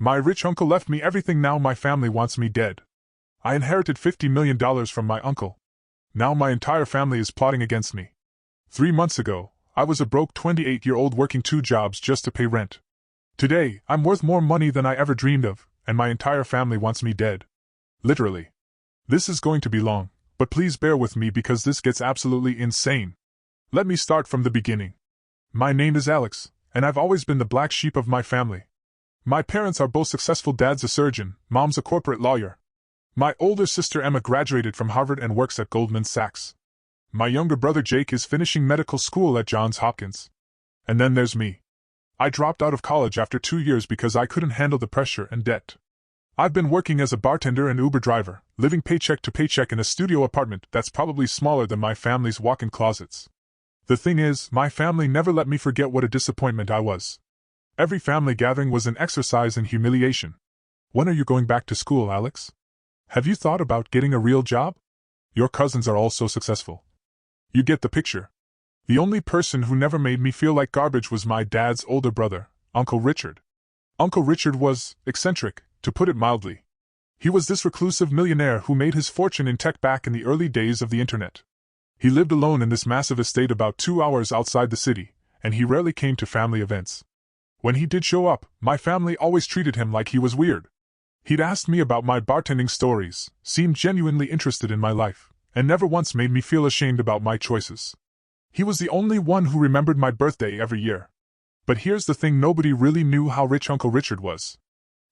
My rich uncle left me everything. Now my family wants me dead. I inherited $50 million from my uncle. Now my entire family is plotting against me. 3 months ago, I was a broke 28-year-old working 2 jobs just to pay rent. Today, I'm worth more money than I ever dreamed of, and my entire family wants me dead. Literally. This is going to be long, but please bear with me because this gets absolutely insane. Let me start from the beginning. My name is Alex, and I've always been the black sheep of my family. My parents are both successful. Dad's a surgeon, mom's a corporate lawyer. My older sister Emma graduated from Harvard and works at Goldman Sachs. My younger brother Jake is finishing medical school at Johns Hopkins. And then there's me. I dropped out of college after 2 years because I couldn't handle the pressure and debt. I've been working as a bartender and Uber driver, living paycheck to paycheck in a studio apartment that's probably smaller than my family's walk-in closets. The thing is, my family never let me forget what a disappointment I was. Every family gathering was an exercise in humiliation. When are you going back to school, Alex? Have you thought about getting a real job? Your cousins are all so successful. You get the picture. The only person who never made me feel like garbage was my dad's older brother, Uncle Richard. Uncle Richard was eccentric, to put it mildly. He was this reclusive millionaire who made his fortune in tech back in the early days of the internet. He lived alone in this massive estate about 2 hours outside the city, and he rarely came to family events. When he did show up, my family always treated him like he was weird. He'd asked me about my bartending stories, seemed genuinely interested in my life, and never once made me feel ashamed about my choices. He was the only one who remembered my birthday every year. But here's the thing, nobody really knew how rich Uncle Richard was.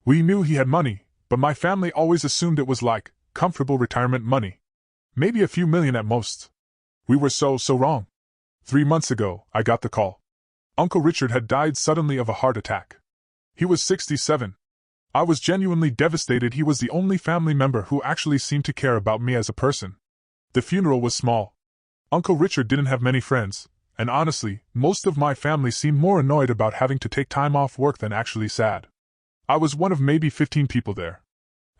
We knew he had money, but my family always assumed it was like comfortable retirement money. Maybe a few million at most. We were so wrong. 3 months ago, I got the call. Uncle Richard had died suddenly of a heart attack. He was 67. I was genuinely devastated. He was the only family member who actually seemed to care about me as a person. The funeral was small. Uncle Richard didn't have many friends, and honestly, most of my family seemed more annoyed about having to take time off work than actually sad. I was one of maybe 15 people there.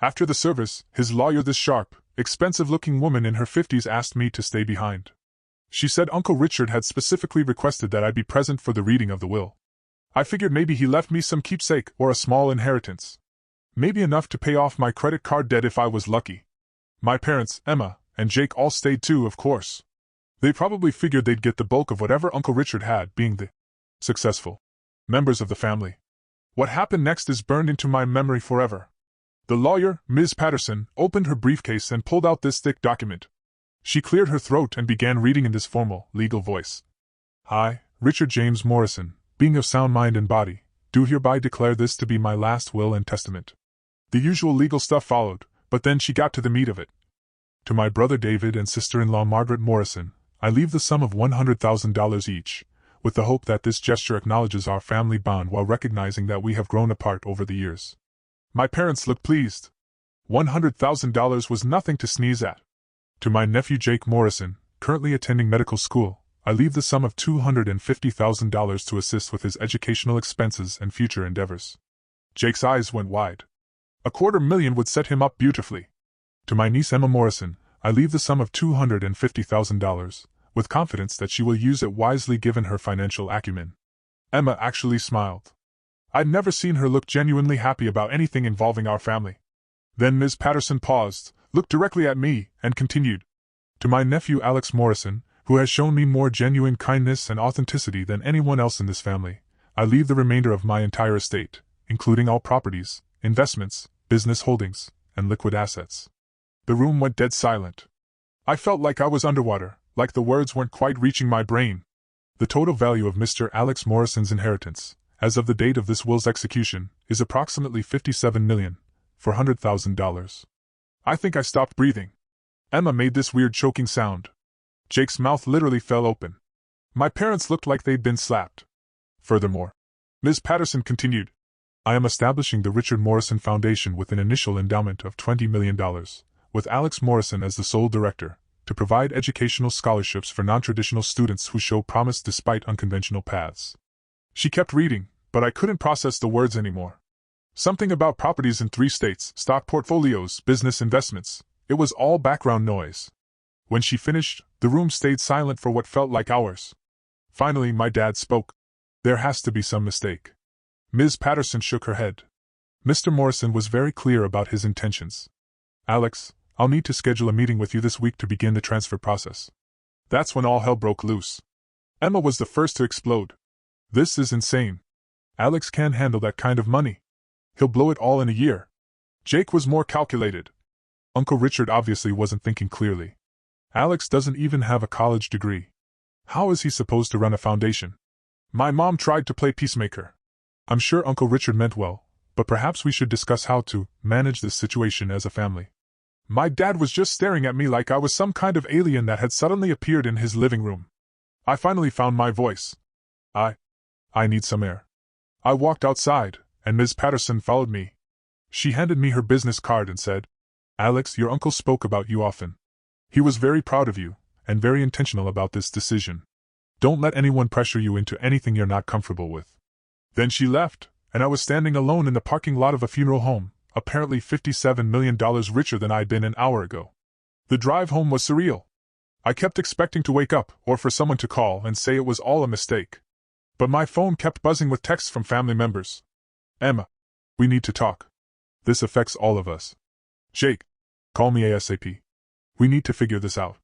After the service, his lawyer, this sharp, expensive-looking woman in her 50s, asked me to stay behind. She said Uncle Richard had specifically requested that I be present for the reading of the will. I figured maybe he left me some keepsake or a small inheritance. Maybe enough to pay off my credit card debt if I was lucky. My parents, Emma, and Jake all stayed too, of course. They probably figured they'd get the bulk of whatever Uncle Richard had, being the successful members of the family. What happened next is burned into my memory forever. The lawyer, Ms. Patterson, opened her briefcase and pulled out this thick document. She cleared her throat and began reading in this formal, legal voice. I, Richard James Morrison, being of sound mind and body, do hereby declare this to be my last will and testament. The usual legal stuff followed, but then she got to the meat of it. To my brother David and sister-in-law Margaret Morrison, I leave the sum of $100,000 each, with the hope that this gesture acknowledges our family bond while recognizing that we have grown apart over the years. My parents looked pleased. $100,000 was nothing to sneeze at. To my nephew Jake Morrison, currently attending medical school, I leave the sum of $250,000 to assist with his educational expenses and future endeavors. Jake's eyes went wide. $250,000 would set him up beautifully. To my niece Emma Morrison, I leave the sum of $250,000, with confidence that she will use it wisely given her financial acumen. Emma actually smiled. I'd never seen her look genuinely happy about anything involving our family. Then Ms. Patterson paused, looked directly at me, and continued. To my nephew Alex Morrison, who has shown me more genuine kindness and authenticity than anyone else in this family, I leave the remainder of my entire estate, including all properties, investments, business holdings, and liquid assets. The room went dead silent. I felt like I was underwater, like the words weren't quite reaching my brain. The total value of Mr. Alex Morrison's inheritance, as of the date of this will's execution, is approximately $57,400,000. I think I stopped breathing. Emma made this weird choking sound. Jake's mouth literally fell open. My parents looked like they'd been slapped. Furthermore, Ms. Patterson continued, I am establishing the Richard Morrison Foundation with an initial endowment of $20 million, with Alex Morrison as the sole director, to provide educational scholarships for non-traditional students who show promise despite unconventional paths. She kept reading, but I couldn't process the words anymore. Something about properties in 3 states, stock portfolios, business investments. It was all background noise. When she finished, the room stayed silent for what felt like hours. Finally, my dad spoke. There has to be some mistake. Ms. Patterson shook her head. Mr. Morrison was very clear about his intentions. Alex, I'll need to schedule a meeting with you this week to begin the transfer process. That's when all hell broke loose. Emma was the first to explode. This is insane. Alex can't handle that kind of money. He'll blow it all in a year. Jake was more calculated. Uncle Richard obviously wasn't thinking clearly. Alex doesn't even have a college degree. How is he supposed to run a foundation? My mom tried to play peacemaker. I'm sure Uncle Richard meant well, but perhaps we should discuss how to manage this situation as a family. My dad was just staring at me like I was some kind of alien that had suddenly appeared in his living room. I finally found my voice. I need some air. I walked outside, and Ms. Patterson followed me. She handed me her business card and said, Alex, your uncle spoke about you often. He was very proud of you, and very intentional about this decision. Don't let anyone pressure you into anything you're not comfortable with. Then she left, and I was standing alone in the parking lot of a funeral home, apparently $57 million richer than I'd been an hour ago. The drive home was surreal. I kept expecting to wake up, or for someone to call and say it was all a mistake. But my phone kept buzzing with texts from family members. Emma, we need to talk. This affects all of us. Jake, call me ASAP. We need to figure this out.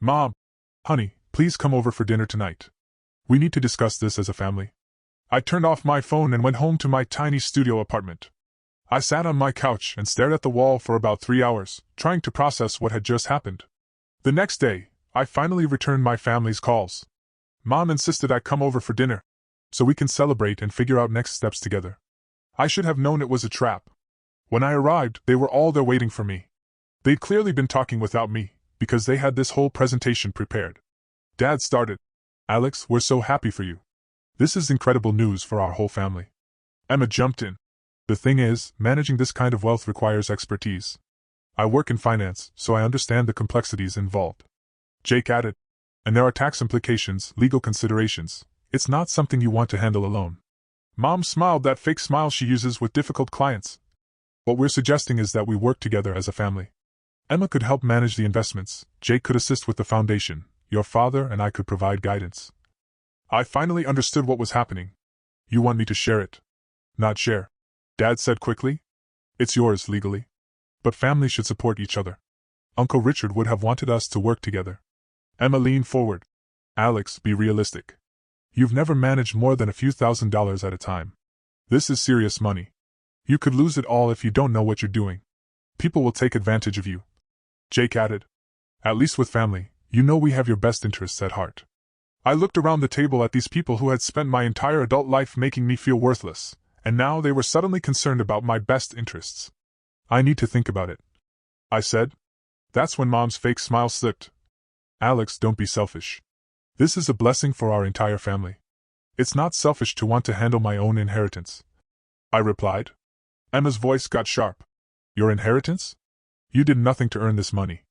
Mom, honey, please come over for dinner tonight. We need to discuss this as a family. I turned off my phone and went home to my tiny studio apartment. I sat on my couch and stared at the wall for about 3 hours, trying to process what had just happened. The next day, I finally returned my family's calls. Mom insisted I come over for dinner, so we can celebrate and figure out next steps together. I should have known it was a trap. When I arrived, they were all there waiting for me. They'd clearly been talking without me, because they had this whole presentation prepared. Dad started. Alex, we're so happy for you. This is incredible news for our whole family. Emma jumped in. The thing is, managing this kind of wealth requires expertise. I work in finance, so I understand the complexities involved. Jake added. And there are tax implications, legal considerations. It's not something you want to handle alone. Mom smiled, that fake smile she uses with difficult clients. What we're suggesting is that we work together as a family. Emma could help manage the investments, Jake could assist with the foundation, your father and I could provide guidance. I finally understood what was happening. You want me to share it? Not share. Dad said quickly. It's yours legally. But families should support each other. Uncle Richard would have wanted us to work together. Emma leaned forward. Alex, be realistic. You've never managed more than a few $1,000s at a time. This is serious money. You could lose it all if you don't know what you're doing. People will take advantage of you. Jake added. At least with family, you know we have your best interests at heart. I looked around the table at these people who had spent my entire adult life making me feel worthless, and now they were suddenly concerned about my best interests. I need to think about it, I said. That's when Mom's fake smile slipped. Alex, don't be selfish. This is a blessing for our entire family. It's not selfish to want to handle my own inheritance, I replied. Emma's voice got sharp. Your inheritance? You did nothing to earn this money.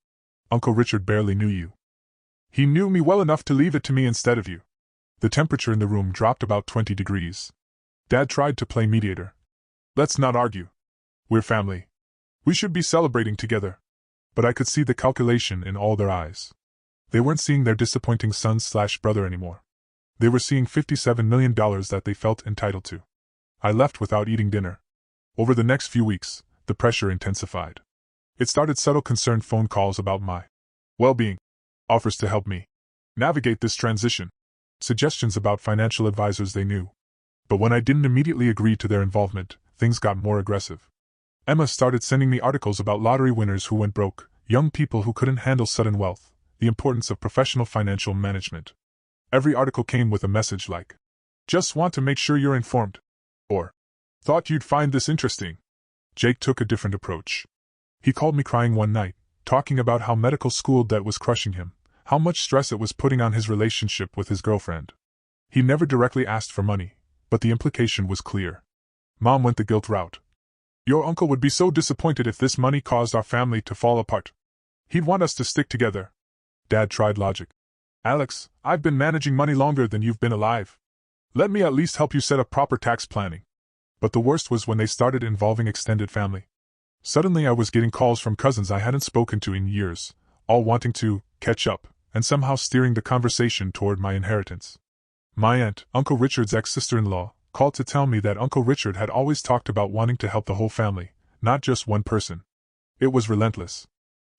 Uncle Richard barely knew you. He knew me well enough to leave it to me instead of you. The temperature in the room dropped about 20 degrees. Dad tried to play mediator. Let's not argue. We're family. We should be celebrating together. But I could see the calculation in all their eyes. They weren't seeing their disappointing son/brother anymore. They were seeing $57 million that they felt entitled to. I left without eating dinner. Over the next few weeks, the pressure intensified. It started subtle concerned phone calls about my well-being, offers to help me navigate this transition, suggestions about financial advisors they knew. But when I didn't immediately agree to their involvement, things got more aggressive. Emma started sending me articles about lottery winners who went broke, young people who couldn't handle sudden wealth, the importance of professional financial management. Every article came with a message like, just want to make sure you're informed, or thought you'd find this interesting. Jake took a different approach. He called me crying one night, talking about how medical school debt was crushing him, how much stress it was putting on his relationship with his girlfriend. He never directly asked for money, but the implication was clear. Mom went the guilt route. Your uncle would be so disappointed if this money caused our family to fall apart. He'd want us to stick together. Dad tried logic. Alex, I've been managing money longer than you've been alive. Let me at least help you set up proper tax planning. But the worst was when they started involving extended family. Suddenly I was getting calls from cousins I hadn't spoken to in years, all wanting to catch up, and somehow steering the conversation toward my inheritance. My aunt, Uncle Richard's ex-sister-in-law, called to tell me that Uncle Richard had always talked about wanting to help the whole family, not just one person. It was relentless.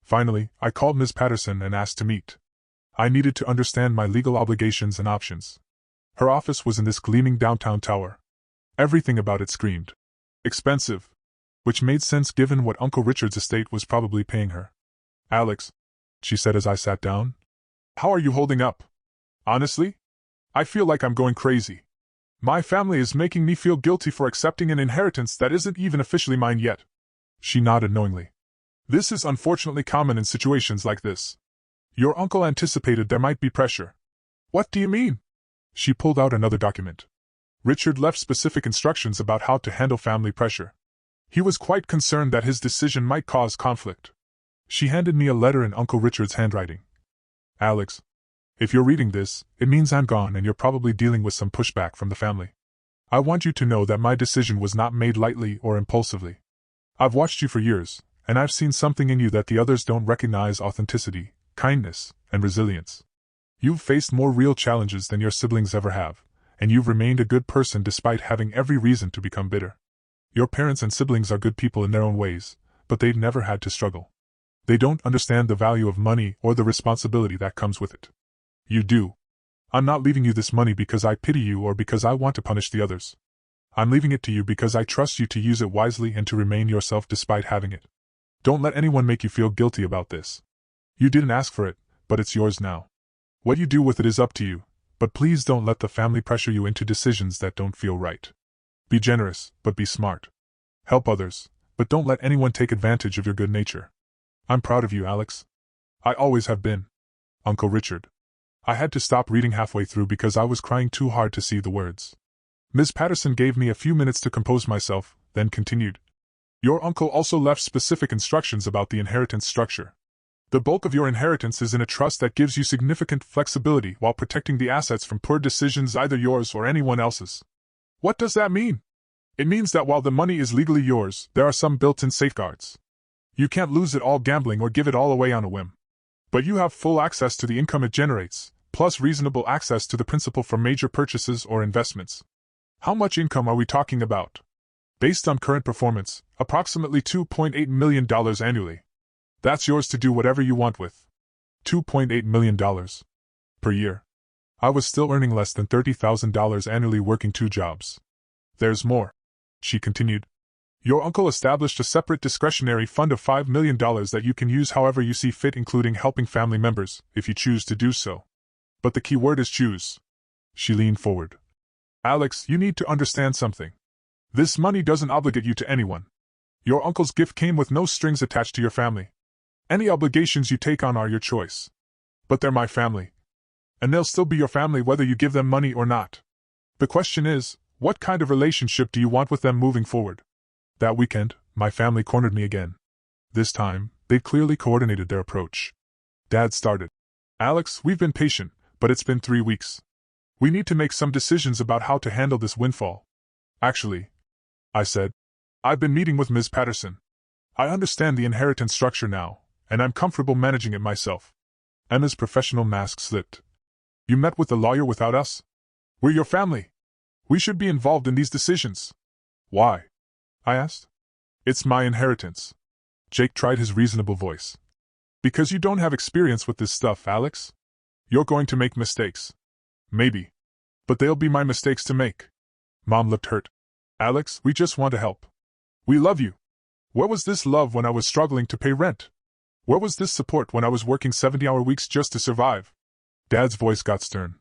Finally, I called Ms. Patterson and asked to meet. I needed to understand my legal obligations and options. Her office was in this gleaming downtown tower. Everything about it screamed expensive, which made sense given what Uncle Richard's estate was probably paying her. "Alex," she said as I sat down, "how are you holding up? Honestly? I feel like I'm going crazy. My family is making me feel guilty for accepting an inheritance that isn't even officially mine yet." She nodded knowingly. "This is unfortunately common in situations like this. Your uncle anticipated there might be pressure." "What do you mean?" She pulled out another document. Richard left specific instructions about how to handle family pressure. He was quite concerned that his decision might cause conflict. She handed me a letter in Uncle Richard's handwriting. "Alex, if you're reading this, it means I'm gone and you're probably dealing with some pushback from the family. I want you to know that my decision was not made lightly or impulsively. I've watched you for years, and I've seen something in you that the others don't recognize: authenticity, kindness, and resilience. You've faced more real challenges than your siblings ever have, and you've remained a good person despite having every reason to become bitter. Your parents and siblings are good people in their own ways, but they've never had to struggle. They don't understand the value of money or the responsibility that comes with it. You do. I'm not leaving you this money because I pity you or because I want to punish the others. I'm leaving it to you because I trust you to use it wisely and to remain yourself despite having it. Don't let anyone make you feel guilty about this. You didn't ask for it, but it's yours now. What you do with it is up to you, but please don't let the family pressure you into decisions that don't feel right. Be generous, but be smart. Help others, but don't let anyone take advantage of your good nature. I'm proud of you, Alex. I always have been. Uncle Richard." I had to stop reading halfway through because I was crying too hard to see the words. Ms. Patterson gave me a few minutes to compose myself, then continued. "Your uncle also left specific instructions about the inheritance structure. The bulk of your inheritance is in a trust that gives you significant flexibility while protecting the assets from poor decisions, either yours or anyone else's." "What does that mean?" "It means that while the money is legally yours, there are some built-in safeguards. You can't lose it all gambling or give it all away on a whim. But you have full access to the income it generates, plus reasonable access to the principal for major purchases or investments." "How much income are we talking about?" "Based on current performance, approximately $2.8 million annually. That's yours to do whatever you want with." $2.8 million. Per year. I was still earning less than $30,000 annually working 2 jobs. "There's more," she continued. "Your uncle established a separate discretionary fund of $5 million that you can use however you see fit, including helping family members, if you choose to do so. But the key word is choose." She leaned forward. "Alex, you need to understand something. This money doesn't obligate you to anyone. Your uncle's gift came with no strings attached to your family. Any obligations you take on are your choice. But they're my family. And they'll still be your family whether you give them money or not. The question is, what kind of relationship do you want with them moving forward?" That weekend, my family cornered me again. This time, they'd clearly coordinated their approach. Dad started. "Alex, we've been patient, but it's been 3 weeks. We need to make some decisions about how to handle this windfall." "Actually," I said, "I've been meeting with Ms. Patterson. I understand the inheritance structure now, and I'm comfortable managing it myself." Emma's professional mask slipped. "You met with the lawyer without us? We're your family. We should be involved in these decisions." "Why?" I asked. "It's my inheritance." Jake tried his reasonable voice. "Because you don't have experience with this stuff, Alex. You're going to make mistakes. Maybe. But they'll be my mistakes to make." Mom looked hurt. "Alex, we just want to help. We love you. Where was this love when I was struggling to pay rent? Where was this support when I was working 70-hour weeks just to survive?" Dad's voice got stern.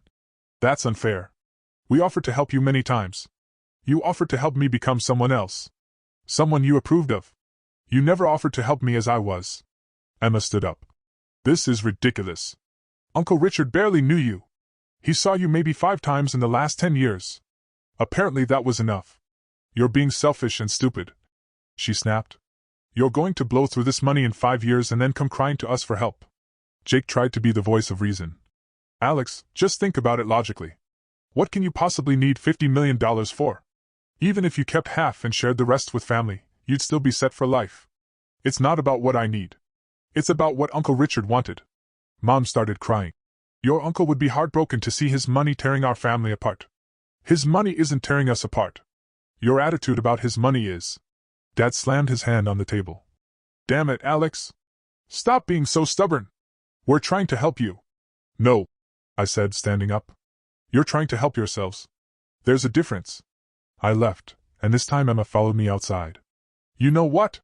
"That's unfair. We offered to help you many times. You offered to help me become someone else. Someone you approved of. You never offered to help me as I was." Emma stood up. "This is ridiculous. Uncle Richard barely knew you. He saw you maybe 5 times in the last 10 years. Apparently that was enough. You're being selfish and stupid," she snapped. "You're going to blow through this money in 5 years and then come crying to us for help." Jake tried to be the voice of reason. "Alex, just think about it logically. What can you possibly need $50 million for? Even if you kept half and shared the rest with family, you'd still be set for life. It's not about what I need. It's about what Uncle Richard wanted." Mom started crying. "Your uncle would be heartbroken to see his money tearing our family apart. His money isn't tearing us apart. Your attitude about his money is. Dad slammed his hand on the table. Damn it, Alex. Stop being so stubborn. We're trying to help you. No, I said, standing up. You're trying to help yourselves. There's a difference. I left, and this time Emma followed me outside. You know what?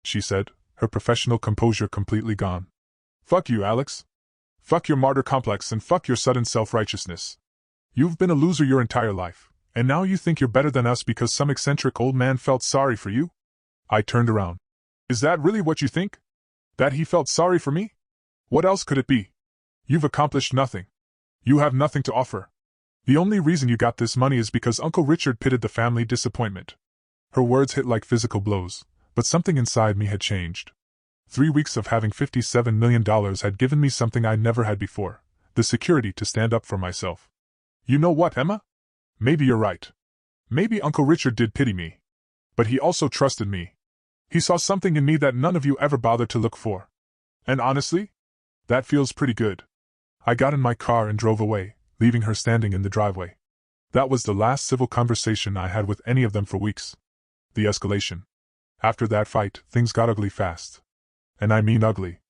She said, her professional composure completely gone. Fuck you, Alex. Fuck your martyr complex and fuck your sudden self-righteousness. You've been a loser your entire life, and now you think you're better than us because some eccentric old man felt sorry for you? I turned around. Is that really what you think? That he felt sorry for me? What else could it be? You've accomplished nothing. You have nothing to offer. The only reason you got this money is because Uncle Richard pitted the family disappointment. Her words hit like physical blows, but something inside me had changed. 3 weeks of having $57 million had given me something I never had before, the security to stand up for myself. You know what, Emma? Maybe you're right. Maybe Uncle Richard did pity me. But he also trusted me. He saw something in me that none of you ever bothered to look for. And honestly, that feels pretty good. I got in my car and drove away, leaving her standing in the driveway. That was the last civil conversation I had with any of them for weeks. The escalation. After that fight, things got ugly fast. And I mean ugly.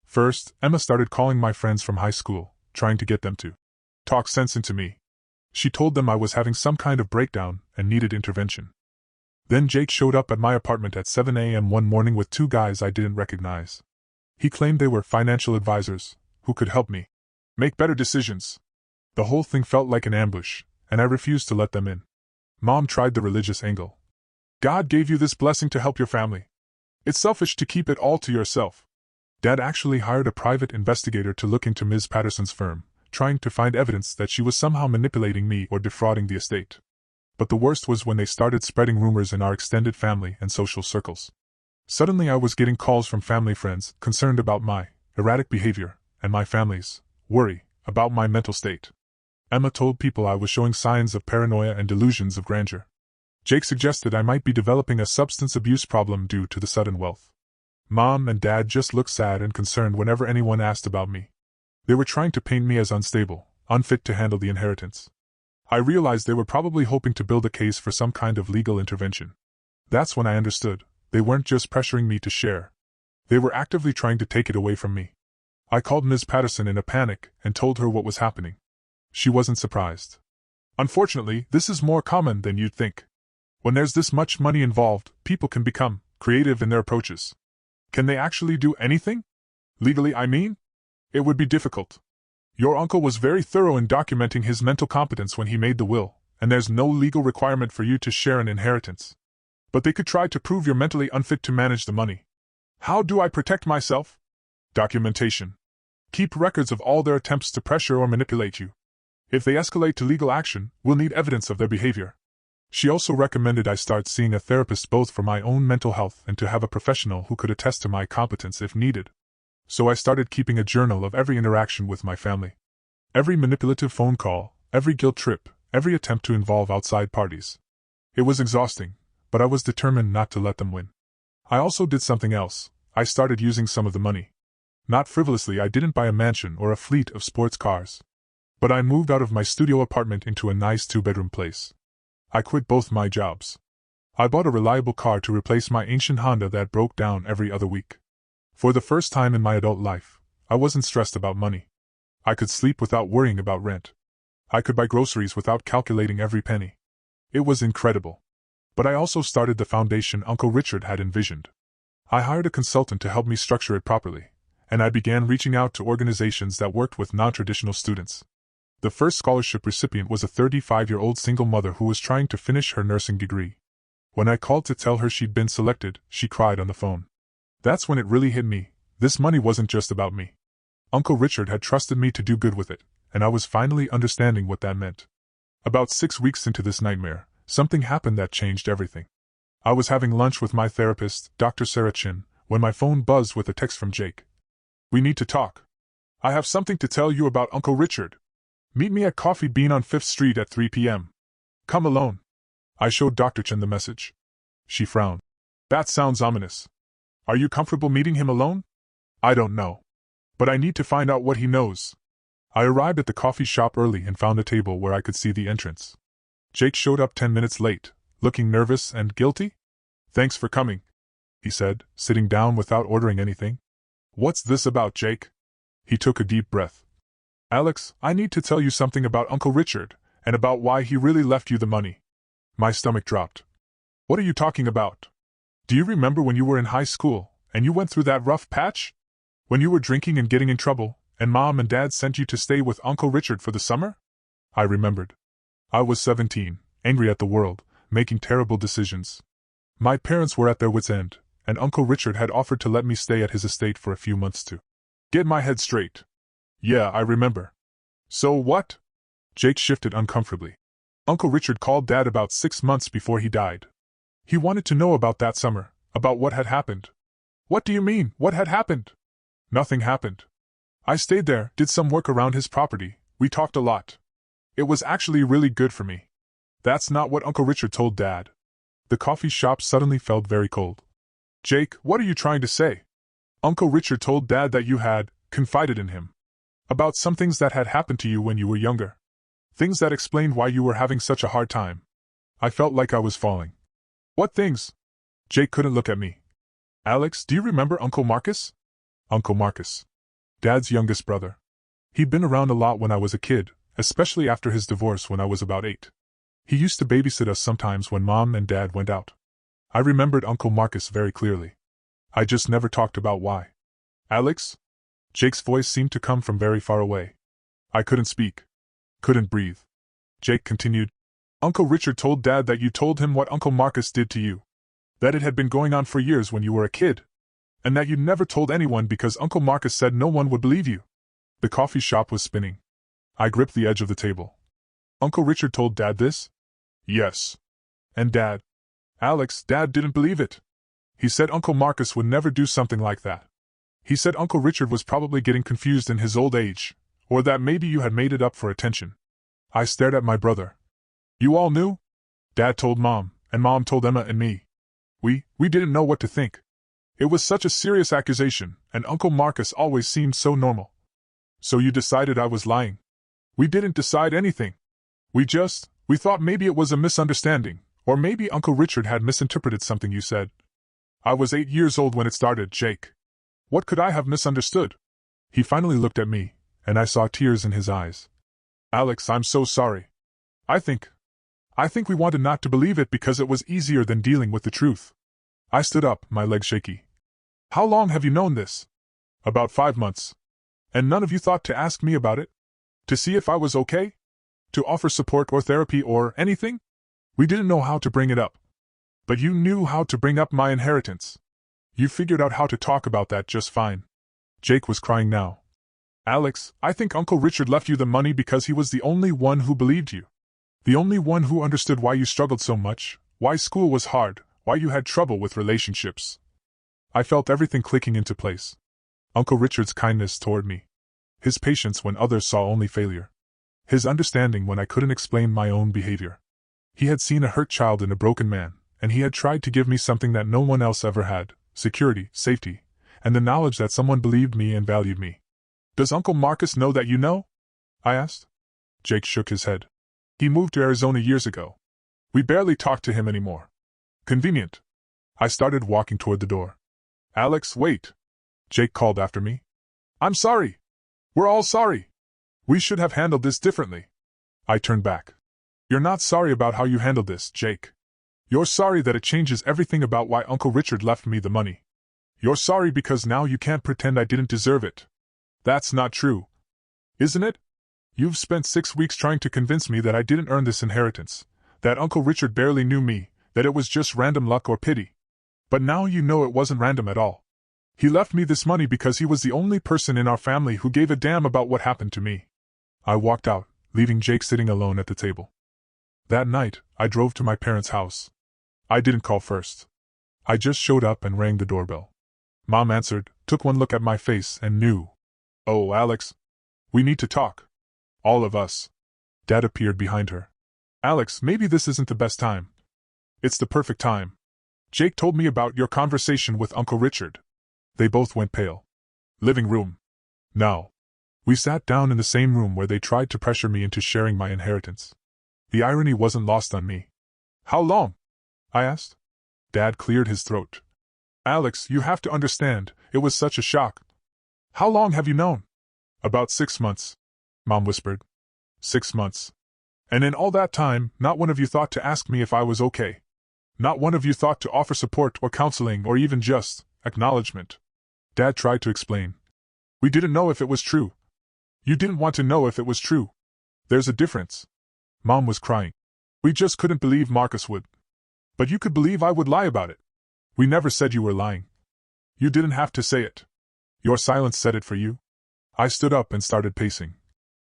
First, Emma started calling my friends from high school, trying to get them to talk sense into me. She told them I was having some kind of breakdown and needed intervention. Then Jake showed up at my apartment at 7 a.m. one morning with 2 guys I didn't recognize. He claimed they were financial advisors, who could help me make better decisions. The whole thing felt like an ambush, and I refused to let them in. Mom tried the religious angle. God gave you this blessing to help your family. It's selfish to keep it all to yourself. Dad actually hired a private investigator to look into Ms. Patterson's firm, trying to find evidence that she was somehow manipulating me or defrauding the estate. But the worst was when they started spreading rumors in our extended family and social circles. Suddenly I was getting calls from family friends concerned about my erratic behavior, and my family's worry about my mental state. Emma told people I was showing signs of paranoia and delusions of grandeur. Jake suggested I might be developing a substance abuse problem due to the sudden wealth. Mom and Dad just looked sad and concerned whenever anyone asked about me. They were trying to paint me as unstable, unfit to handle the inheritance. I realized they were probably hoping to build a case for some kind of legal intervention. That's when I understood. They weren't just pressuring me to share. They were actively trying to take it away from me. I called Ms. Patterson in a panic and told her what was happening. She wasn't surprised. Unfortunately, this is more common than you'd think. When there's this much money involved, people can become creative in their approaches. Can they actually do anything? Legally, I mean? It would be difficult. Your uncle was very thorough in documenting his mental competence when he made the will, and there's no legal requirement for you to share an inheritance. But they could try to prove you're mentally unfit to manage the money. How do I protect myself? Documentation. Keep records of all their attempts to pressure or manipulate you. If they escalate to legal action, we'll need evidence of their behavior. She also recommended I start seeing a therapist both for my own mental health and to have a professional who could attest to my competence if needed. So I started keeping a journal of every interaction with my family. Every manipulative phone call, every guilt trip, every attempt to involve outside parties. It was exhausting, but I was determined not to let them win. I also did something else. I started using some of the money. Not frivolously, I didn't buy a mansion or a fleet of sports cars. But I moved out of my studio apartment into a nice 2-bedroom place. I quit both my jobs. I bought a reliable car to replace my ancient Honda that broke down every other week. For the first time in my adult life, I wasn't stressed about money. I could sleep without worrying about rent. I could buy groceries without calculating every penny. It was incredible. But I also started the foundation Uncle Richard had envisioned. I hired a consultant to help me structure it properly, and I began reaching out to organizations that worked with non-traditional students. The first scholarship recipient was a 35-year-old single mother who was trying to finish her nursing degree. When I called to tell her she'd been selected, she cried on the phone. That's when it really hit me. This money wasn't just about me. Uncle Richard had trusted me to do good with it, and I was finally understanding what that meant. About 6 weeks into this nightmare, something happened that changed everything. I was having lunch with my therapist, Dr. Sarah Chin, when my phone buzzed with a text from Jake. We need to talk. I have something to tell you about Uncle Richard. Meet me at Coffee Bean on 5th Street at 3 p.m. Come alone. I showed Dr. Chin the message. She frowned. That sounds ominous. Are you comfortable meeting him alone? I don't know. But I need to find out what he knows. I arrived at the coffee shop early and found a table where I could see the entrance. Jake showed up 10 minutes late, looking nervous and guilty. "Thanks for coming," he said, sitting down without ordering anything. "What's this about, Jake?" He took a deep breath. "Alex, I need to tell you something about Uncle Richard, and about why he really left you the money." My stomach dropped. "What are you talking about? Do you remember when you were in high school, and you went through that rough patch? When you were drinking and getting in trouble, and Mom and Dad sent you to stay with Uncle Richard for the summer?" I remembered. I was 17, angry at the world, making terrible decisions. My parents were at their wits' end, and Uncle Richard had offered to let me stay at his estate for a few months to get my head straight. "Yeah, I remember." "So what?" Jake shifted uncomfortably. "Uncle Richard called Dad about 6 months before he died. He wanted to know about that summer, about what had happened." "What do you mean, what had happened?" "Nothing happened. I stayed there, did some work around his property, we talked a lot. It was actually really good for me." "That's not what Uncle Richard told Dad." The coffee shop suddenly felt very cold. "Jake, what are you trying to say?" "Uncle Richard told Dad that you had confided in him about some things that had happened to you when you were younger. Things that explained why you were having such a hard time." I felt like I was falling. "What things?" Jake couldn't look at me. "Alex, do you remember Uncle Marcus?" Uncle Marcus. Dad's youngest brother. He'd been around a lot when I was a kid, especially after his divorce when I was about 8. He used to babysit us sometimes when Mom and Dad went out. I remembered Uncle Marcus very clearly. I just never talked about why. "Alex?" Jake's voice seemed to come from very far away. I couldn't speak. Couldn't breathe. Jake continued. "Uncle Richard told Dad that you told him what Uncle Marcus did to you. That it had been going on for years when you were a kid. And that you'd never told anyone because Uncle Marcus said no one would believe you." The coffee shop was spinning. I gripped the edge of the table. "Uncle Richard told Dad this?" "Yes." "And Dad?" "Alex, Dad didn't believe it. He said Uncle Marcus would never do something like that. He said Uncle Richard was probably getting confused in his old age, or that maybe you had made it up for attention." I stared at my brother. "You all knew?" "Dad told Mom, and Mom told Emma and me. We didn't know what to think. It was such a serious accusation, and Uncle Marcus always seemed so normal." "So you decided I was lying?" "We didn't decide anything. We thought maybe it was a misunderstanding, or maybe Uncle Richard had misinterpreted something you said. I was 8 years old when it started, Jake. What could I have misunderstood?" He finally looked at me, and I saw tears in his eyes. "Alex, I'm so sorry. I think we wanted not to believe it because it was easier than dealing with the truth." I stood up, my legs shaky. "How long have you known this?" "About 5 months. And none of you thought to ask me about it? To see if I was okay? To offer support or therapy or anything? We didn't know how to bring it up. But you knew how to bring up my inheritance. You figured out how to talk about that just fine." Jake was crying now. "Alex, I think Uncle Richard left you the money because he was the only one who believed you. The only one who understood why you struggled so much, why school was hard, why you had trouble with relationships." I felt everything clicking into place. Uncle Richard's kindness toward me. His patience when others saw only failure. His understanding when I couldn't explain my own behavior. He had seen a hurt child in a broken man, and he had tried to give me something that no one else ever had: security, safety, and the knowledge that someone believed me and valued me. "Does Uncle Marcus know that you know?" I asked. Jake shook his head. "He moved to Arizona years ago. We barely talk to him anymore." "Convenient." I started walking toward the door. "Alex, wait," Jake called after me. "I'm sorry. We're all sorry. We should have handled this differently." I turned back. "You're not sorry about how you handled this, Jake. You're sorry that it changes everything about why Uncle Richard left me the money. You're sorry because now you can't pretend I didn't deserve it. That's not true. Isn't it? You've spent 6 weeks trying to convince me that I didn't earn this inheritance, that Uncle Richard barely knew me, that it was just random luck or pity. But now you know it wasn't random at all. He left me this money because he was the only person in our family who gave a damn about what happened to me." I walked out, leaving Jake sitting alone at the table. That night, I drove to my parents' house. I didn't call first. I just showed up and rang the doorbell. Mom answered, took one look at my face, and knew. "Oh, Alex. We need to talk. All of us." Dad appeared behind her. "Alex, maybe this isn't the best time." "It's the perfect time. Jake told me about your conversation with Uncle Richard." They both went pale. "Living room." "No." We sat down in the same room where they tried to pressure me into sharing my inheritance. The irony wasn't lost on me. How long? I asked. Dad cleared his throat. Alex, you have to understand, it was such a shock. How long have you known? About 6 months, Mom whispered. 6 months. And in all that time, not one of you thought to ask me if I was okay. Not one of you thought to offer support or counseling or even just acknowledgement. Dad tried to explain. We didn't know if it was true. You didn't want to know if it was true. There's a difference. Mom was crying. We just couldn't believe Marcus would. But you could believe I would lie about it. We never said you were lying. You didn't have to say it. Your silence said it for you. I stood up and started pacing.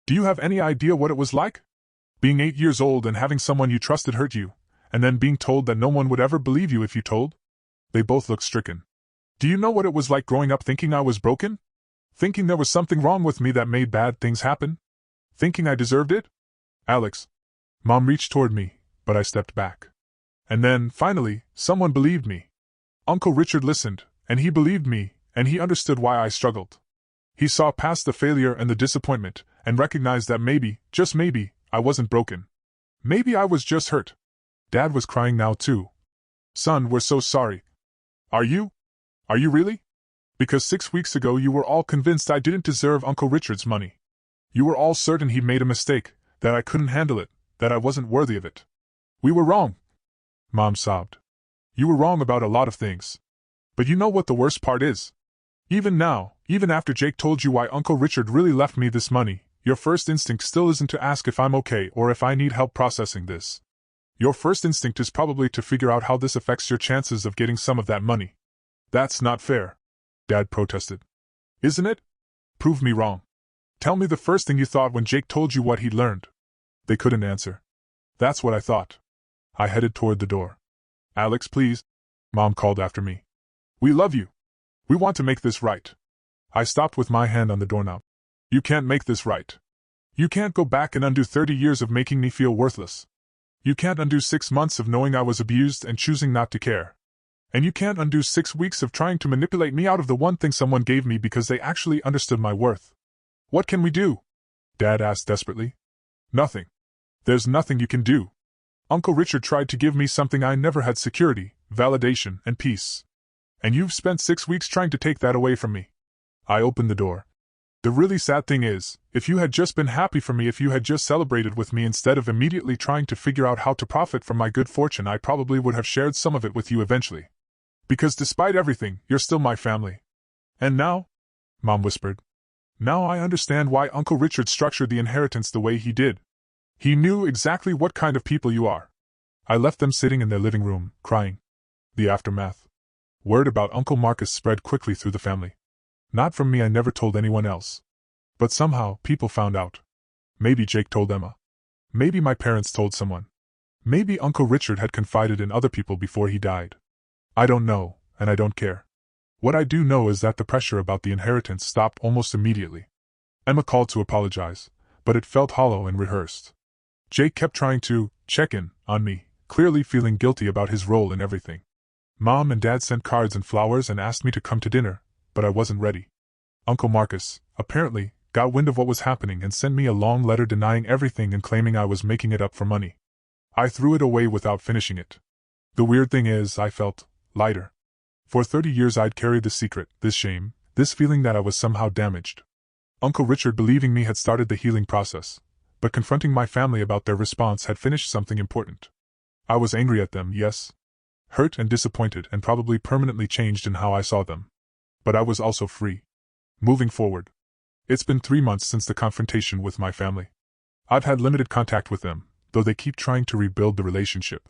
Do you have any idea what it was like? Being 8 years old and having someone you trusted hurt you, and then being told that no one would ever believe you if you told? They both looked stricken. Do you know what it was like growing up thinking I was broken? Thinking there was something wrong with me that made bad things happen? Thinking I deserved it? Alex. Mom reached toward me, but I stepped back. And then, finally, someone believed me. Uncle Richard listened, and he believed me, and he understood why I struggled. He saw past the failure and the disappointment, and recognized that maybe, just maybe, I wasn't broken. Maybe I was just hurt. Dad was crying now too. Son, we're so sorry. Are you? Are you really? Because 6 weeks ago you were all convinced I didn't deserve Uncle Richard's money. You were all certain he'd made a mistake, that I couldn't handle it, that I wasn't worthy of it. We were wrong. Mom sobbed. You were wrong about a lot of things. But you know what the worst part is? Even now, even after Jake told you why Uncle Richard really left me this money, your first instinct still isn't to ask if I'm okay or if I need help processing this. Your first instinct is probably to figure out how this affects your chances of getting some of that money. That's not fair, Dad protested. Isn't it? Prove me wrong. Tell me the first thing you thought when Jake told you what he'd learned. They couldn't answer. That's what I thought. I headed toward the door. Alex, please, Mom called after me. We love you. We want to make this right. I stopped with my hand on the doorknob. You can't make this right. You can't go back and undo 30 years of making me feel worthless. You can't undo 6 months of knowing I was abused and choosing not to care. And you can't undo 6 weeks of trying to manipulate me out of the one thing someone gave me because they actually understood my worth. What can we do? Dad asked desperately. Nothing. There's nothing you can do. Uncle Richard tried to give me something I never had: security, validation, and peace. And you've spent 6 weeks trying to take that away from me. I opened the door. The really sad thing is, if you had just been happy for me, if you had just celebrated with me instead of immediately trying to figure out how to profit from my good fortune, I probably would have shared some of it with you eventually. Because despite everything, you're still my family. And now? Mom whispered. Now I understand why Uncle Richard structured the inheritance the way he did. He knew exactly what kind of people you are. I left them sitting in their living room, crying. The aftermath. Word about Uncle Marcus spread quickly through the family. Not from me, I never told anyone else. But somehow, people found out. Maybe Jake told Emma. Maybe my parents told someone. Maybe Uncle Richard had confided in other people before he died. I don't know, and I don't care. What I do know is that the pressure about the inheritance stopped almost immediately. Emma called to apologize, but it felt hollow and rehearsed. Jake kept trying to check in on me, clearly feeling guilty about his role in everything. Mom and Dad sent cards and flowers and asked me to come to dinner, but I wasn't ready. Uncle Marcus, apparently, got wind of what was happening and sent me a long letter denying everything and claiming I was making it up for money. I threw it away without finishing it. The weird thing is, I felt lighter. For 30 years I'd carried this secret, this shame, this feeling that I was somehow damaged. Uncle Richard believing me had started the healing process, but confronting my family about their response had finished something important. I was angry at them, yes. Hurt and disappointed and probably permanently changed in how I saw them. But I was also free. Moving forward. It's been 3 months since the confrontation with my family. I've had limited contact with them, though they keep trying to rebuild the relationship.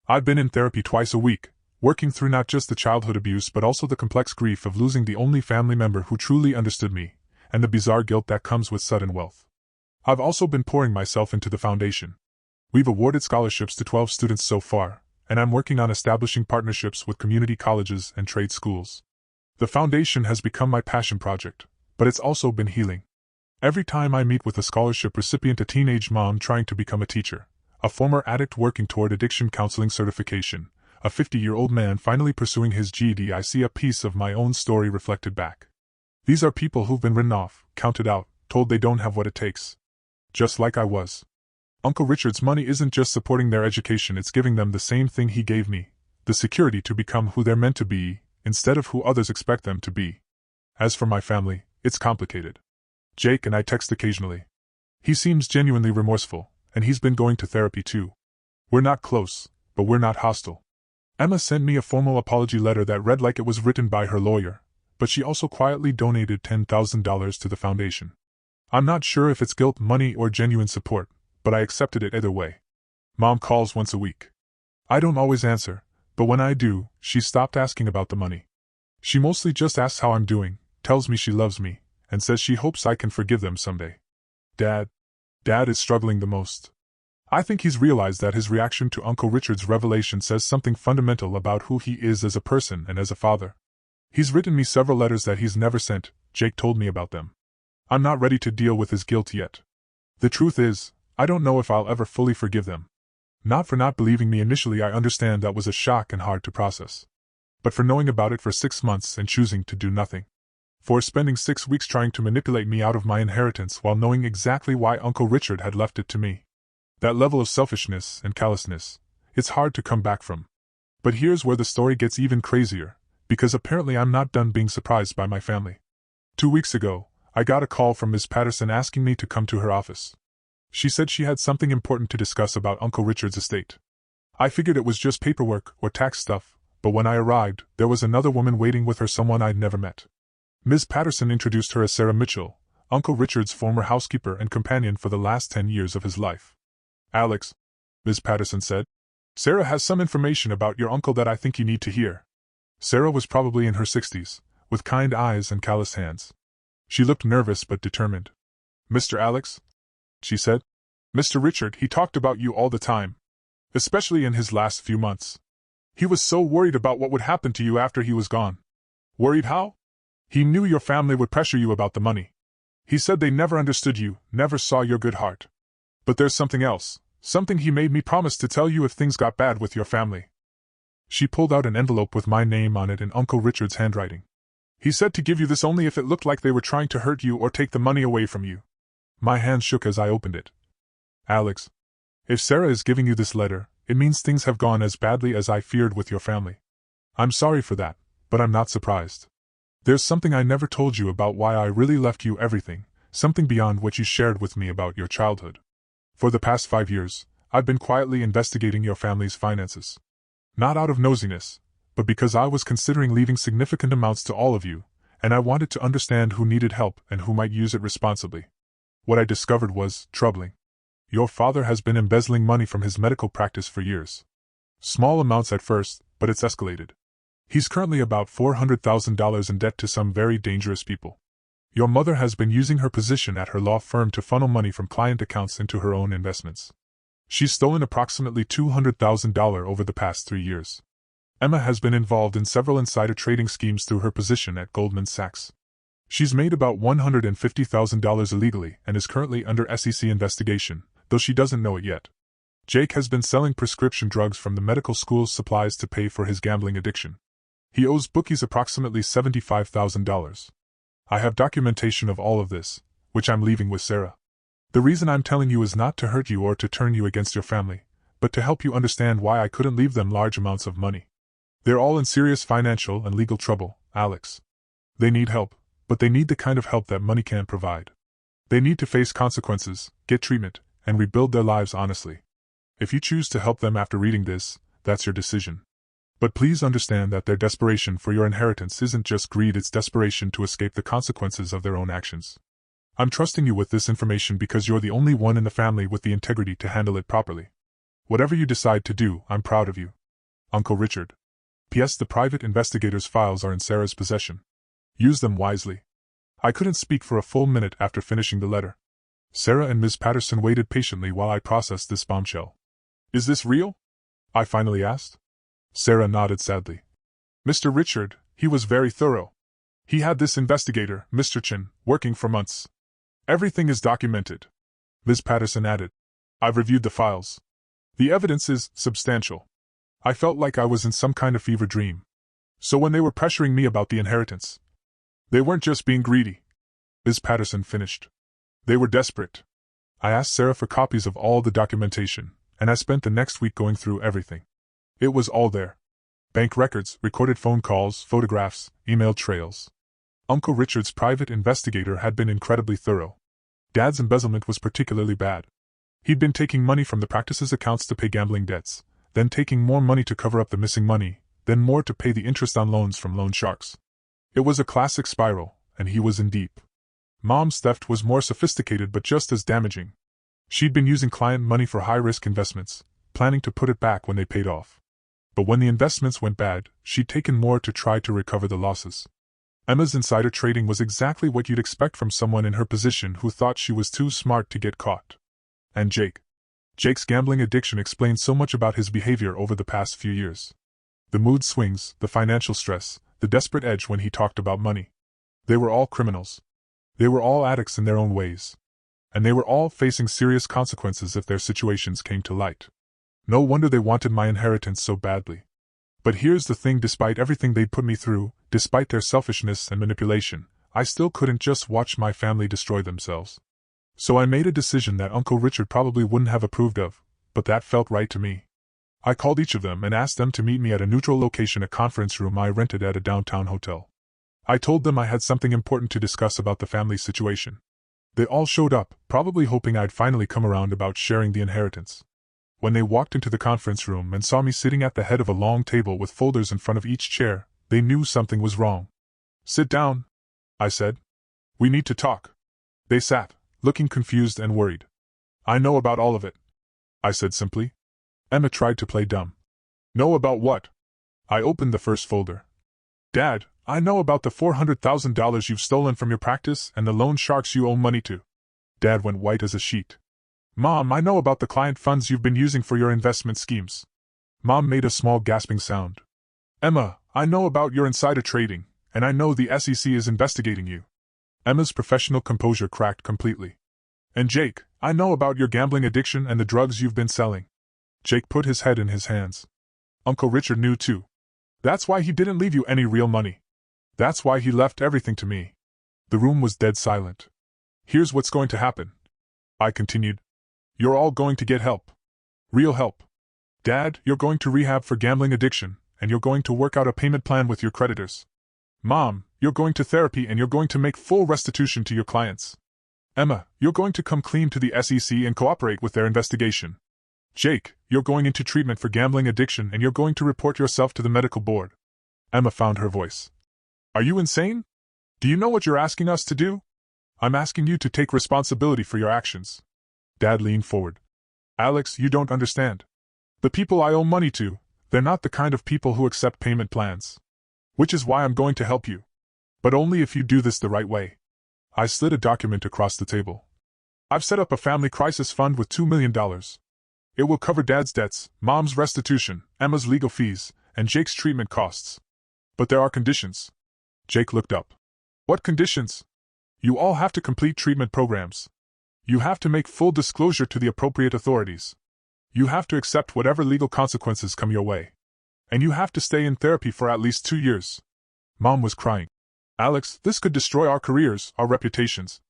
I've been in therapy twice a week, working through not just the childhood abuse but also the complex grief of losing the only family member who truly understood me, and the bizarre guilt that comes with sudden wealth. I've also been pouring myself into the foundation. We've awarded scholarships to 12 students so far, and I'm working on establishing partnerships with community colleges and trade schools. The foundation has become my passion project, but it's also been healing. Every time I meet with a scholarship recipient, a teenage mom trying to become a teacher, a former addict working toward addiction counseling certification, a 50-year-old man finally pursuing his GED, I see a piece of my own story reflected back. These are people who've been written off, counted out, told they don't have what it takes. Just like I was. Uncle Richard's money isn't just supporting their education, it's giving them the same thing he gave me, the security to become who they're meant to be, instead of who others expect them to be. As for my family, it's complicated. Jake and I text occasionally. He seems genuinely remorseful, and he's been going to therapy too. We're not close, but we're not hostile. Emma sent me a formal apology letter that read like it was written by her lawyer, but she also quietly donated $10,000 to the foundation. I'm not sure if it's guilt money or genuine support, but I accepted it either way. Mom calls once a week. I don't always answer, but when I do, she's stopped asking about the money. She mostly just asks how I'm doing, tells me she loves me, and says she hopes I can forgive them someday. Dad is struggling the most. I think he's realized that his reaction to Uncle Richard's revelation says something fundamental about who he is as a person and as a father. He's written me several letters that he's never sent. Jake told me about them. I'm not ready to deal with his guilt yet. The truth is, I don't know if I'll ever fully forgive them. Not for not believing me initially, I understand that was a shock and hard to process. But for knowing about it for 6 months and choosing to do nothing. For spending 6 weeks trying to manipulate me out of my inheritance while knowing exactly why Uncle Richard had left it to me. That level of selfishness and callousness, it's hard to come back from. But here's where the story gets even crazier, because apparently I'm not done being surprised by my family. 2 weeks ago, I got a call from Ms. Patterson asking me to come to her office. She said she had something important to discuss about Uncle Richard's estate. I figured it was just paperwork or tax stuff, but when I arrived, there was another woman waiting with her, someone I'd never met. Ms. Patterson introduced her as Sarah Mitchell, Uncle Richard's former housekeeper and companion for the last 10 years of his life. Alex, Ms. Patterson said, Sarah has some information about your uncle that I think you need to hear. Sarah was probably in her 60s, with kind eyes and calloused hands. She looked nervous but determined. Mr. Alex, she said, Mr. Richard, he talked about you all the time. Especially in his last few months. He was so worried about what would happen to you after he was gone. Worried how? He knew your family would pressure you about the money. He said they never understood you, never saw your good heart. But there's something else, something he made me promise to tell you if things got bad with your family. She pulled out an envelope with my name on it in Uncle Richard's handwriting. He said to give you this only if it looked like they were trying to hurt you or take the money away from you. My hand shook as I opened it. Alex, if Sarah is giving you this letter, it means things have gone as badly as I feared with your family. I'm sorry for that, but I'm not surprised. There's something I never told you about why I really left you everything, something beyond what you shared with me about your childhood. For the past 5 years, I've been quietly investigating your family's finances. Not out of nosiness, but because I was considering leaving significant amounts to all of you, and I wanted to understand who needed help and who might use it responsibly. What I discovered was troubling. Your father has been embezzling money from his medical practice for years. Small amounts at first, but it's escalated. He's currently about $400,000 in debt to some very dangerous people. Your mother has been using her position at her law firm to funnel money from client accounts into her own investments. She's stolen approximately $200,000 over the past 3 years. Emma has been involved in several insider trading schemes through her position at Goldman Sachs. She's made about $150,000 illegally and is currently under SEC investigation, though she doesn't know it yet. Jake has been selling prescription drugs from the medical school's supplies to pay for his gambling addiction. He owes bookies approximately $75,000. I have documentation of all of this, which I'm leaving with Sarah. The reason I'm telling you is not to hurt you or to turn you against your family, but to help you understand why I couldn't leave them large amounts of money. They're all in serious financial and legal trouble, Alex. They need help, but they need the kind of help that money can't provide. They need to face consequences, get treatment, and rebuild their lives honestly. If you choose to help them after reading this, that's your decision. But please understand that their desperation for your inheritance isn't just greed, it's desperation to escape the consequences of their own actions. I'm trusting you with this information because you're the only one in the family with the integrity to handle it properly. Whatever you decide to do, I'm proud of you. Uncle Richard. P.S. The private investigator's files are in Sarah's possession. Use them wisely. I couldn't speak for a full minute after finishing the letter. Sarah and Ms. Patterson waited patiently while I processed this bombshell. Is this real? I finally asked. Sarah nodded sadly. Mr. Richard, he was very thorough. He had this investigator, Mr. Chin, working for months. Everything is documented. Ms. Patterson added. I've reviewed the files. The evidence is substantial. I felt like I was in some kind of fever dream. So when they were pressuring me about the inheritance, they weren't just being greedy. Ms. Patterson finished. They were desperate. I asked Sarah for copies of all the documentation, and I spent the next week going through everything. It was all there. Bank records, recorded phone calls, photographs, email trails. Uncle Richard's private investigator had been incredibly thorough. Dad's embezzlement was particularly bad. He'd been taking money from the practice's accounts to pay gambling debts, then taking more money to cover up the missing money, then more to pay the interest on loans from loan sharks. It was a classic spiral, and he was in deep. Mom's theft was more sophisticated but just as damaging. She'd been using client money for high-risk investments, planning to put it back when they paid off. But when the investments went bad, she'd taken more to try to recover the losses. Emma's insider trading was exactly what you'd expect from someone in her position who thought she was too smart to get caught. And Jake's gambling addiction explained so much about his behavior over the past few years. The mood swings, the financial stress, the desperate edge when he talked about money. They were all criminals. They were all addicts in their own ways. And they were all facing serious consequences if their situations came to light. No wonder they wanted my inheritance so badly. But here's the thing, despite everything they'd put me through, despite their selfishness and manipulation, I still couldn't just watch my family destroy themselves. So I made a decision that Uncle Richard probably wouldn't have approved of, but that felt right to me. I called each of them and asked them to meet me at a neutral location, a conference room I rented at a downtown hotel. I told them I had something important to discuss about the family situation. They all showed up, probably hoping I'd finally come around about sharing the inheritance. When they walked into the conference room and saw me sitting at the head of a long table with folders in front of each chair, they knew something was wrong. "Sit down," I said. "We need to talk." They sat, looking confused and worried. "I know about all of it," I said simply. Emma tried to play dumb. "Know about what?" I opened the first folder. "Dad, I know about the $400,000 you've stolen from your practice and the loan sharks you owe money to." Dad went white as a sheet. "Mom, I know about the client funds you've been using for your investment schemes." Mom made a small gasping sound. "Emma, I know about your insider trading, and I know the SEC is investigating you." Emma's professional composure cracked completely. "And Jake, I know about your gambling addiction and the drugs you've been selling." Jake put his head in his hands. "Uncle Richard knew too. That's why he didn't leave you any real money. That's why he left everything to me." The room was dead silent. "Here's what's going to happen," I continued. "You're all going to get help. Real help. Dad, you're going to rehab for gambling addiction, and you're going to work out a payment plan with your creditors. Mom, you're going to therapy and you're going to make full restitution to your clients. Emma, you're going to come clean to the SEC and cooperate with their investigation. Jake, you're going into treatment for gambling addiction and you're going to report yourself to the medical board." Emma found her voice. "Are you insane? Do you know what you're asking us to do? I'm asking you to take responsibility for your actions." Dad leaned forward. "Alex, you don't understand. The people I owe money to, they're not the kind of people who accept payment plans. Which is why I'm going to help you. But only if you do this the right way." I slid a document across the table. "I've set up a family crisis fund with $2 million. It will cover Dad's debts, Mom's restitution, Emma's legal fees, and Jake's treatment costs. But there are conditions." Jake looked up. "What conditions?" "You all have to complete treatment programs. You have to make full disclosure to the appropriate authorities. You have to accept whatever legal consequences come your way. And you have to stay in therapy for at least 2 years." Mom was crying. "Alex, this could destroy our careers, our reputations.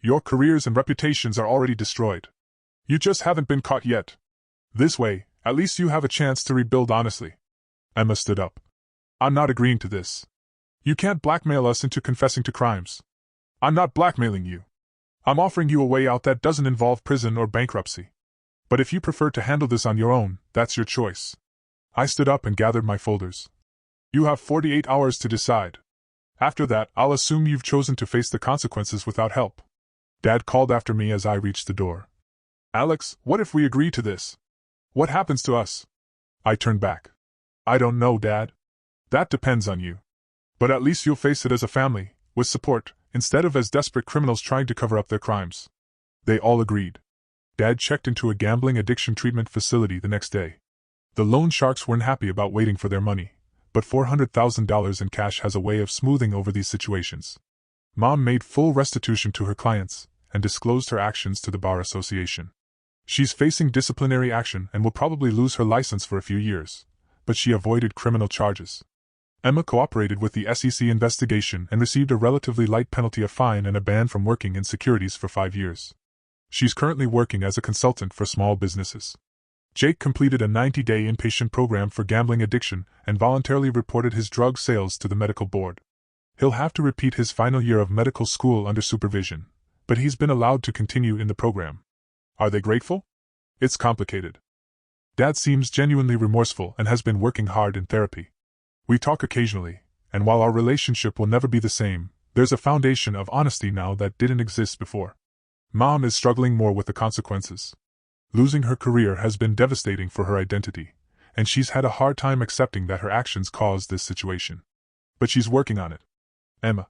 Your careers and reputations are already destroyed. You just haven't been caught yet. This way, at least you have a chance to rebuild honestly." Emma stood up. "I'm not agreeing to this. You can't blackmail us into confessing to crimes. I'm not blackmailing you. I'm offering you a way out that doesn't involve prison or bankruptcy. But if you prefer to handle this on your own, that's your choice." I stood up and gathered my folders. "You have 48 hours to decide. After that, I'll assume you've chosen to face the consequences without help." Dad called after me as I reached the door. "Alex, what if we agree to this? What happens to us?" I turned back. "I don't know, Dad. That depends on you. But at least you'll face it as a family, with support, instead of as desperate criminals trying to cover up their crimes." They all agreed. Dad checked into a gambling addiction treatment facility the next day. The loan sharks weren't happy about waiting for their money, but $400,000 in cash has a way of smoothing over these situations. Mom made full restitution to her clients, and disclosed her actions to the Bar Association. She's facing disciplinary action and will probably lose her license for a few years, but she avoided criminal charges. Emma cooperated with the SEC investigation and received a relatively light penalty, a fine and a ban from working in securities for 5 years. She's currently working as a consultant for small businesses. Jake completed a 90-day inpatient program for gambling addiction and voluntarily reported his drug sales to the medical board. He'll have to repeat his final year of medical school under supervision, but he's been allowed to continue in the program. Are they grateful? It's complicated. Dad seems genuinely remorseful and has been working hard in therapy. We talk occasionally, and while our relationship will never be the same, there's a foundation of honesty now that didn't exist before. Mom is struggling more with the consequences. Losing her career has been devastating for her identity, and she's had a hard time accepting that her actions caused this situation. But she's working on it. Emma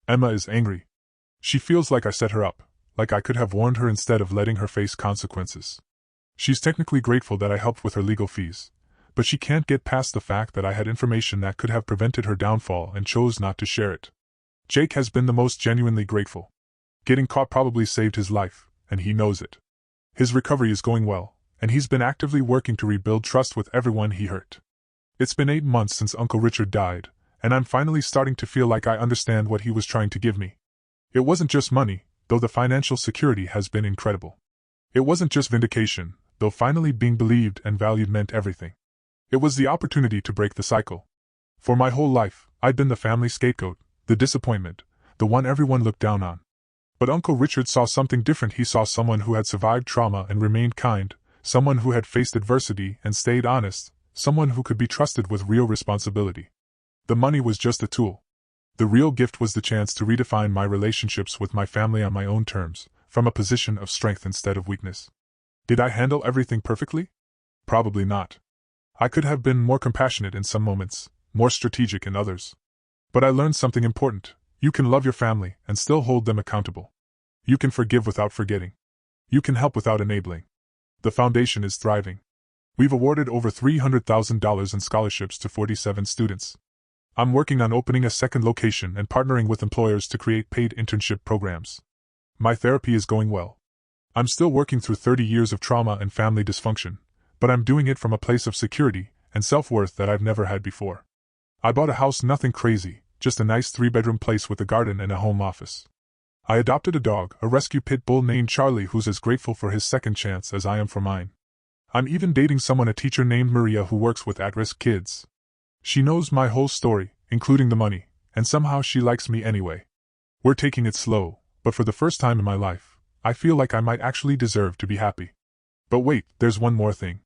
is angry. She feels like I set her up, like I could have warned her instead of letting her face consequences. She's technically grateful that I helped with her legal fees, but she can't get past the fact that I had information that could have prevented her downfall and chose not to share it. Jake has been the most genuinely grateful. Getting caught probably saved his life, and he knows it. His recovery is going well, and he's been actively working to rebuild trust with everyone he hurt. It's been 8 months since Uncle Richard died, and I'm finally starting to feel like I understand what he was trying to give me. It wasn't just money, though the financial security has been incredible. It wasn't just vindication, though finally being believed and valued meant everything. It was the opportunity to break the cycle. For my whole life, I'd been the family scapegoat, the disappointment, the one everyone looked down on. But Uncle Richard saw something different. He saw someone who had survived trauma and remained kind, someone who had faced adversity and stayed honest, someone who could be trusted with real responsibility. The money was just a tool. The real gift was the chance to redefine my relationships with my family on my own terms, from a position of strength instead of weakness. Did I handle everything perfectly? Probably not. I could have been more compassionate in some moments, more strategic in others. But I learned something important. You can love your family and still hold them accountable. You can forgive without forgetting. You can help without enabling. The foundation is thriving. We've awarded over $300,000 in scholarships to 47 students. I'm working on opening a second location and partnering with employers to create paid internship programs. My therapy is going well. I'm still working through 30 years of trauma and family dysfunction, but I'm doing it from a place of security and self-worth that I've never had before. I bought a house, nothing crazy, just a nice 3-bedroom place with a garden and a home office. I adopted a dog, a rescue pit bull named Charlie, who's as grateful for his second chance as I am for mine. I'm even dating someone, a teacher named Maria, who works with at-risk kids. She knows my whole story, including the money, and somehow she likes me anyway. We're taking it slow, but for the first time in my life, I feel like I might actually deserve to be happy. But wait, there's one more thing.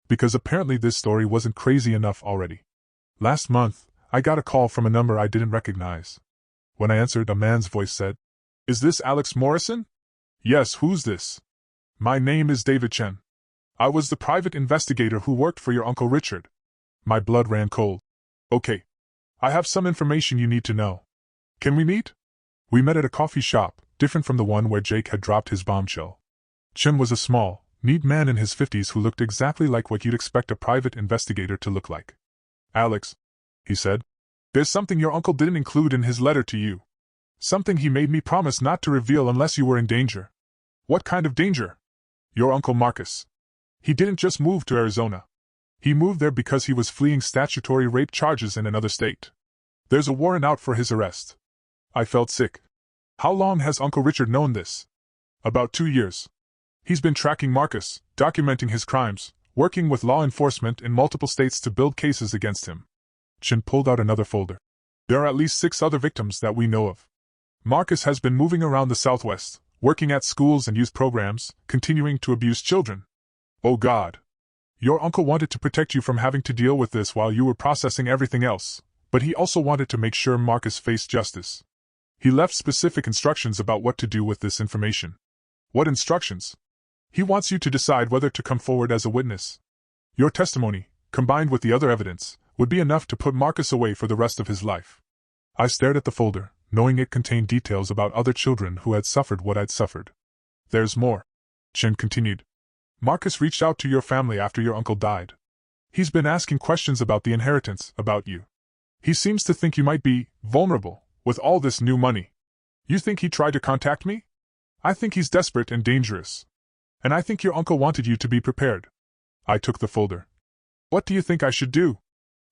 Because apparently this story wasn't crazy enough already. Last month, I got a call from a number I didn't recognize. When I answered, a man's voice said, "Is this Alex Morrison?" "Yes, who's this?" "My name is David Chen. I was the private investigator who worked for your Uncle Richard." My blood ran cold. "Okay. I have some information you need to know. Can we meet?" We met at a coffee shop, different from the one where Jake had dropped his bombshell. Chen was a small, neat man in his 50s who looked exactly like what you'd expect a private investigator to look like. "Alex," he said, "there's something your uncle didn't include in his letter to you. Something he made me promise not to reveal unless you were in danger." "What kind of danger?" "Your Uncle Marcus. He didn't just move to Arizona. He moved there because he was fleeing statutory rape charges in another state. There's a warrant out for his arrest." I felt sick. "How long has Uncle Richard known this?" "About 2 years. He's been tracking Marcus, documenting his crimes, working with law enforcement in multiple states to build cases against him." Chin pulled out another folder. "There are at least 6 other victims that we know of. Marcus has been moving around the Southwest, working at schools and youth programs, continuing to abuse children." "Oh God. Your uncle wanted to protect you from having to deal with this while you were processing everything else, but he also wanted to make sure Marcus faced justice. He left specific instructions about what to do with this information." "What instructions?" "He wants you to decide whether to come forward as a witness. Your testimony, combined with the other evidence, would be enough to put Marcus away for the rest of his life." I stared at the folder, knowing it contained details about other children who had suffered what I'd suffered. "There's more," Chen continued. "Marcus reached out to your family after your uncle died. He's been asking questions about the inheritance, about you. He seems to think you might be vulnerable with all this new money. You think he tried to contact me? I think he's desperate and dangerous. And I think your uncle wanted you to be prepared." I took the folder. "What do you think I should do?"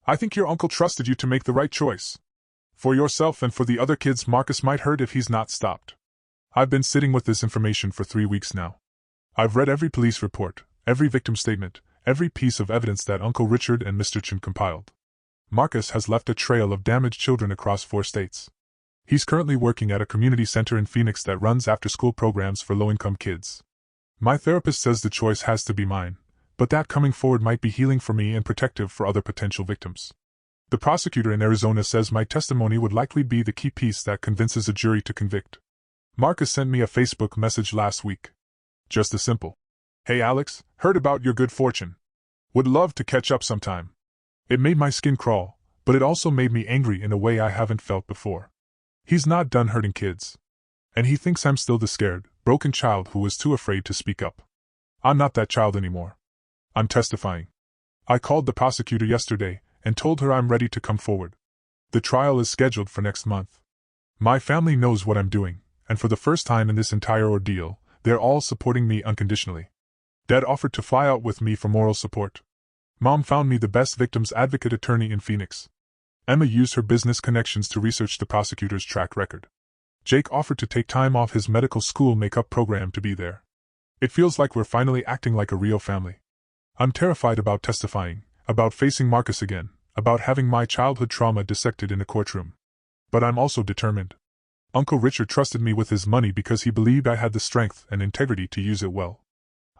"I think your uncle trusted you to make the right choice. For yourself and for the other kids Marcus might hurt if he's not stopped." I've been sitting with this information for 3 weeks now. I've read every police report, every victim statement, every piece of evidence that Uncle Richard and Mr. Chen compiled. Marcus has left a trail of damaged children across 4 states. He's currently working at a community center in Phoenix that runs after-school programs for low-income kids. My therapist says the choice has to be mine, but that coming forward might be healing for me and protective for other potential victims. The prosecutor in Arizona says my testimony would likely be the key piece that convinces a jury to convict. Marcus sent me a Facebook message last week. Just a simple, "Hey Alex, heard about your good fortune. Would love to catch up sometime." It made my skin crawl, but it also made me angry in a way I haven't felt before. He's not done hurting kids. And he thinks I'm still the scared, broken child who was too afraid to speak up. I'm not that child anymore. I'm testifying. I called the prosecutor yesterday and told her I'm ready to come forward. The trial is scheduled for next month. My family knows what I'm doing, and for the first time in this entire ordeal, they're all supporting me unconditionally. Dad offered to fly out with me for moral support. Mom found me the best victims advocate attorney in Phoenix. Emma used her business connections to research the prosecutor's track record. Jake offered to take time off his medical school makeup program to be there. It feels like we're finally acting like a real family. I'm terrified about testifying, about facing Marcus again, about having my childhood trauma dissected in a courtroom. But I'm also determined. Uncle Richard trusted me with his money because he believed I had the strength and integrity to use it well.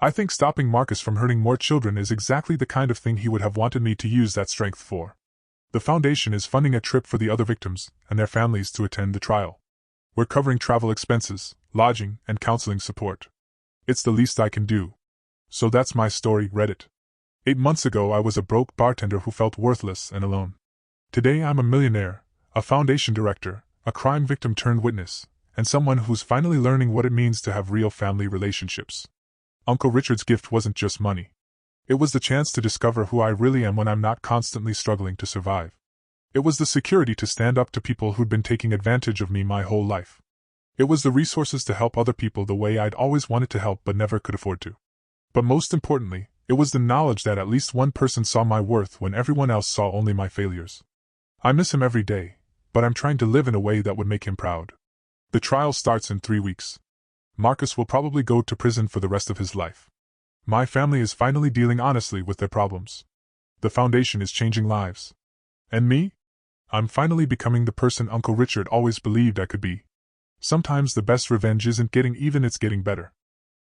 I think stopping Marcus from hurting more children is exactly the kind of thing he would have wanted me to use that strength for. The foundation is funding a trip for the other victims and their families to attend the trial. We're covering travel expenses, lodging, and counseling support. It's the least I can do. So that's my story, Reddit. 8 months ago I was a broke bartender who felt worthless and alone. Today I'm a millionaire, a foundation director, a crime victim turned witness, and someone who's finally learning what it means to have real family relationships. Uncle Richard's gift wasn't just money. It was the chance to discover who I really am when I'm not constantly struggling to survive. It was the security to stand up to people who'd been taking advantage of me my whole life. It was the resources to help other people the way I'd always wanted to help but never could afford to. But most importantly, it was the knowledge that at least one person saw my worth when everyone else saw only my failures. I miss him every day, but I'm trying to live in a way that would make him proud. The trial starts in 3 weeks. Marcus will probably go to prison for the rest of his life. My family is finally dealing honestly with their problems. The foundation is changing lives. And me? I'm finally becoming the person Uncle Richard always believed I could be. Sometimes the best revenge isn't getting even, it's getting better.